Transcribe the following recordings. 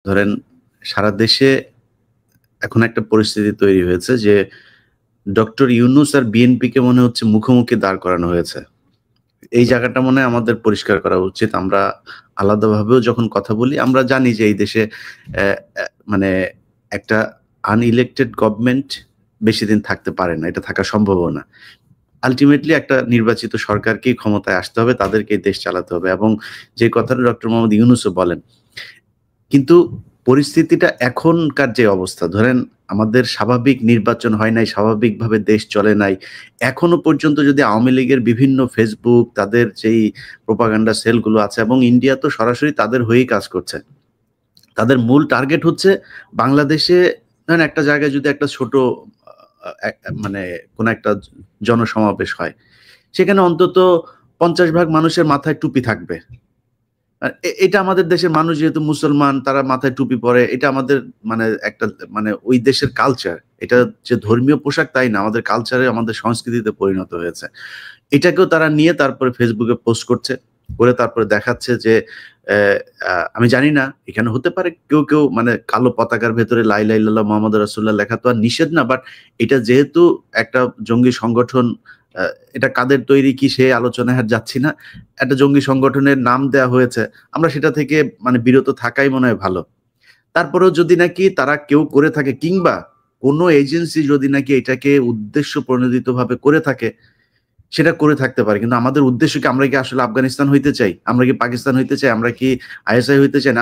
ধরেন সারা দেশে এখন একটা পরিস্থিতি তৈরি হয়েছে যে ডক্টর ইউনূস আর বিএনপিকে মনে হচ্ছে মুখোমুখি দাঁড় করানো হয়েছে। এই জায়গাটা মনে হয় আমাদের পরিষ্কার করা উচিত। আমরা আলাদাভাবেও যখন কথা বলি, আমরা জানি যে এই দেশে অ্যা অ্যা মানে একটা আনইলেক্টেড গভর্নমেন্ট বেশিদিন থাকতে পারে না। এটা থাকা সম্ভবও না। আল্টিমেটলি একটা নির্বাচিত সরকারকেই ক্ষমতায় আসতে হবে, তাদেরকেই দেশ চালাতে হবে এবং যে কথাটা ডক্টর মোহাম্মদ ইউনূসও বলেন। কিন্তু পরিস্থিতিটা এখনকার যে অবস্থা, ধরেন আমাদের স্বাভাবিক নির্বাচন হয় নাই, স্বাভাবিকভাবে দেশ চলে নাই। এখনো পর্যন্ত যদি আওয়ামী লীগের বিভিন্ন ফেসবুক, তাদের যেই প্রোপাগান্ডা সেলগুলো আছে এবং ইন্ডিয়া তো সরাসরি তাদের হয়েই কাজ করছে। তাদের মূল টার্গেট হচ্ছে বাংলাদেশে ধরেন একটা জায়গায় যদি একটা ছোট মানে কোন একটা জনসমাবেশ হয়, সেখানে অন্তত ৫০ ভাগ মানুষের মাথায় টুপি থাকবে। এটা আমাদের দেশের মানুষ যেহেতু মুসলমান, তারা মাথায় টুপি পরে, এটা আমাদের মানে একটা মানে ওই দেশের কালচার। এটা যে ধর্মীয় পোশাক তাই না, আমাদের কালচারে, আমাদের সংস্কৃতিতে পরিণত হয়েছে। এটাকেও তারা নিয়ে তারপরে ফেসবুকে পোস্ট করছে, করে তারপরে দেখাচ্ছে যে আমি জানি না এখানে হতে পারে কেউ মানে কালো পতাকার ভেতরে লা ইলাহা ইল্লাল্লাহ মুহাম্মাদুর রাসূলুল্লাহ লেখা তো আর নিষেধ না, বাট এটা যেহেতু একটা জঙ্গি সংগঠন, এটা কাদের তৈরি কি সে আলোচনায় আর যাচ্ছি না। একটা জঙ্গি সংগঠনের নাম দেয়া হয়েছে। আমরা সেটা থেকে মানে বিরত থাকাই মনে হয় ভালো। তারপরেও যদি নাকি তারা কেউ করে থাকে কিংবা কোনো এজেন্সি যদি নাকি এটাকে উদ্দেশ্য প্রণোদিতভাবে করে থাকে, সেটা করে থাকতে পারে। কিন্তু আমাদের উদ্দেশ্য কি, আমরা কি আসলে আফগানিস্তান হইতে চাই? আমরা কি পাকিস্তান হইতে চাই? আমরা কি আইএসআই হইতে চাই না?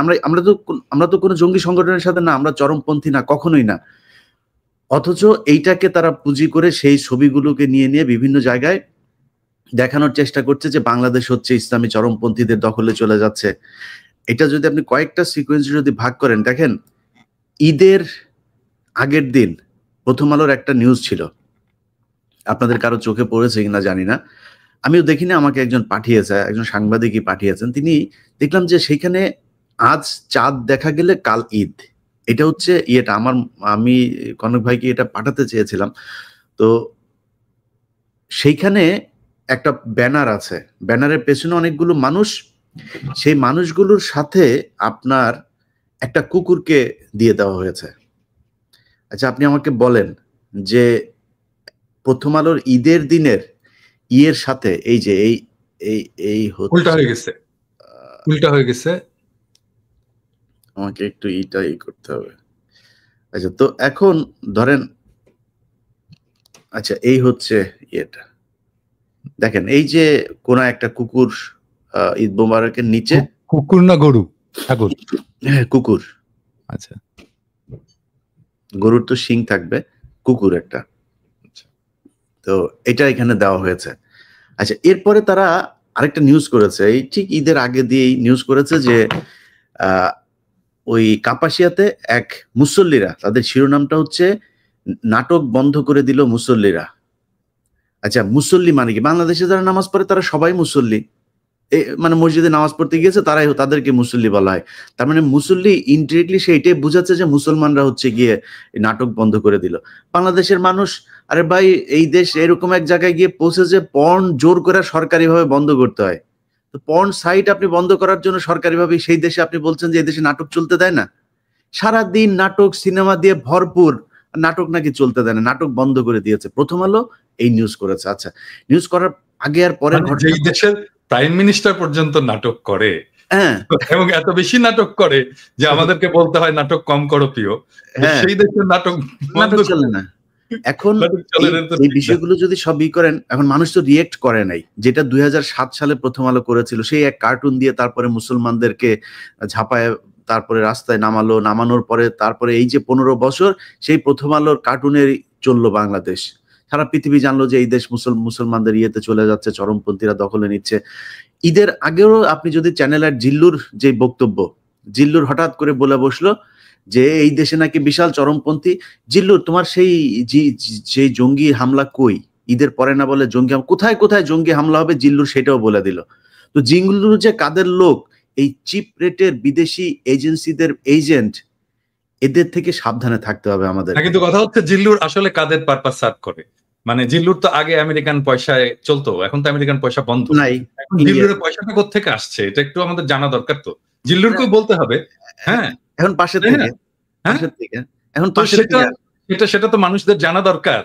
আমরা তো কোনো জঙ্গি সংগঠনের সাথে না, আমরা চরমপন্থী না, কখনোই না। অথচ এইটাকে তারা পুঁজি করে সেই ছবিগুলোকে নিয়ে বিভিন্ন জায়গায় দেখানোর চেষ্টা করছে যে বাংলাদেশ হচ্ছে ইসলামী চরমপন্থীদের দখলে চলে যাচ্ছে। এটা যদি আপনি কয়েকটা সিকোয়েন্সে যদি ভাগ করেন, দেখেন ঈদের আগের দিন প্রথম আলোর একটা নিউজ ছিল। আপনাদের কারো চোখে পড়েছে কিনা জানি না। আমিও দেখিনি, আমাকে একজন পাঠিয়েছে, একজন সাংবাদিকই পাঠিয়েছেন। তিনি দেখলাম যে সেখানে আজ চাঁদ দেখা গেলে কাল ঈদ। এটা হচ্ছে ইয়েটা আমি কনক ভাইকে এটা পাঠাতে চেয়েছিলাম। তো সেইখানে একটা ব্যানার আছে। ব্যানারের পেছনে অনেকগুলো মানুষ। সেই মানুষগুলোর সাথে আপনার একটা কুকুরকে দিয়ে দেওয়া হয়েছে। আচ্ছা, আপনি আমাকে বলেন যে প্রথম আলোর ঈদের দিনের ইয়ের সাথে এই যে এই উল্টা হয়ে গেছে, উল্টা হয়ে গেছে। আমাকে একটু করতে হবে। আচ্ছা, তো এখন ধরেন, আচ্ছা এই হচ্ছে ইয়েটা। দেখেন এই যে কোন একটা কুকুর ঈদ মোবারকের নিচে। কুকুর না গরু? ঠাকুর। হ্যাঁ, কুকুর। আচ্ছা, গরুর তো শিং থাকবে, কুকুর একটা। তো এটা এখানে দেওয়া হয়েছে। আচ্ছা, এরপরে তারা আরেকটা নিউজ করেছে, এই ঠিক ঈদের আগে দিয়েই নিউজ করেছে যে ওই কাপাসিয়াতে এক মুসল্লিরা, তাদের শিরোনামটা হচ্ছে নাটক বন্ধ করে দিল মুসল্লিরা। আচ্ছা, মুসল্লি মানে কি? বাংলাদেশে যারা নামাজ পড়ে তারা সবাই মুসল্লি। মানে মসজিদে নামাজ পড়তে গিয়েছে, তাদেরকে মুসল্লি বলা হয়। তার মানে মুসল্লি ইনডিরেক্টলি সে এটাই বুঝাচ্ছে যে মুসলমানরা হচ্ছে গিয়ে নাটক বন্ধ করে দিল। বাংলাদেশের মানুষ, আরে ভাই এই দেশ এরকম এক জায়গায় গিয়ে পৌঁছেছে পর্ন জোর করে সরকারিভাবে বন্ধ করতে হয়। তো পর্ন সাইট আপনি বন্ধ করার জন্য সরকারিভাবে সেই দেশে আপনি বলছেন যে এই দেশে নাটক চলতে দেয় না? সারাদিন নাটক সিনেমা দিয়ে ভরপুর, নাটক নাকি চলতে দেয় না, নাটক বন্ধ করে দিয়েছে। প্রথম আলো এই নিউজ করেছে। আচ্ছা, নিউজ করার আগে আর পরে এই দেশের প্রাইম মিনিস্টার পর্যন্ত নাটক করে, হ্যাঁ, এবং এত বেশি নাটক করে যে আমাদেরকে বলতে হয় নাটক কম করো প্রিয়। সেই দেশের নাটক চলে না। এখন এই বিষয়গুলো যদি সবই করেন, এখন মানুষ তো রিয়েক্ট করে নাই। যেটা 2007 সালে প্রথম আলো করেছিল, সেই এক কার্টুন দিয়ে তারপরে মুসলমানদেরকে ঝাঁপায় তারপরে রাস্তায় নামালো, নামানোর পরে তারপরে এই যে 15 বছর সেই প্রথম আলোর কার্টুনের চললো বাংলাদেশ। সারা পৃথিবী জানলো যে এই দেশ মুসলমানদের ইয়েতে চলে যাচ্ছে, চরমপন্থীরা দখলে নিচ্ছে। ঈদের আগেও আপনি যদি চ্যানেল জিল্লুর যে বক্তব্য, জিল্লুর হঠাৎ করে বলে বসলো যে এই দেশে নাকি বিশাল চরমপন্থী। জিল্লুর, তোমার সেই জঙ্গি হামলা কই? ঈদের পরে না বলে জঙ্গি কোথায় কোথায় জঙ্গি হামলা হবে, জিল্লুর সেটাও বলে দিল। তো জিল্লুর যে কাদের লোক, এই চিপ রেটের বিদেশি এজেন্সিদের এজেন্ট, এদের থেকে সাবধানে থাকতে হবে আমাদের। কিন্তু কথা হচ্ছে জিল্লুর আসলে কাদের পারপাস সার্ভ করে? মানে জিল্লুর তো আগে আমেরিকান পয়সায় চলতো, এখন তো আমেরিকান পয়সা বন্ধ নাই। এখন জিল্লুরের পয়সাটা কোথা থেকে আসছে এটা একটু আমাদের জানা দরকার। তো জিল্লুরকেও বলতে হবে। হ্যাঁ, এখন পাশের তাই না? থেকে হ্যাঁ? পাশের থেকে এখন তো পাশের থেকে সেটা তো মানুষদের জানা দরকার,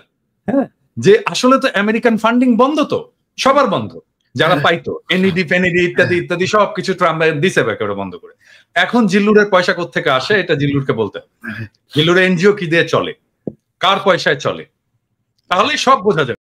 হ্যাঁ, যে আসলে তো আমেরিকান ফান্ডিং বন্ধ, তো সবার বন্ধ, যারা পাইতো এনইডি ফেনিডি ইত্যাদি ইত্যাদি সবকিছু ট্রাম্প দিছে একেবারে বন্ধ করে। এখন জিল্লুরের পয়সা কোত্থেকে আসে এটা জিল্লুরকে বলতে হবে। জিল্লুর এনজিও কি দিয়ে চলে, কার পয়সায় চলে, তাহলেই সব বোঝা যাবে।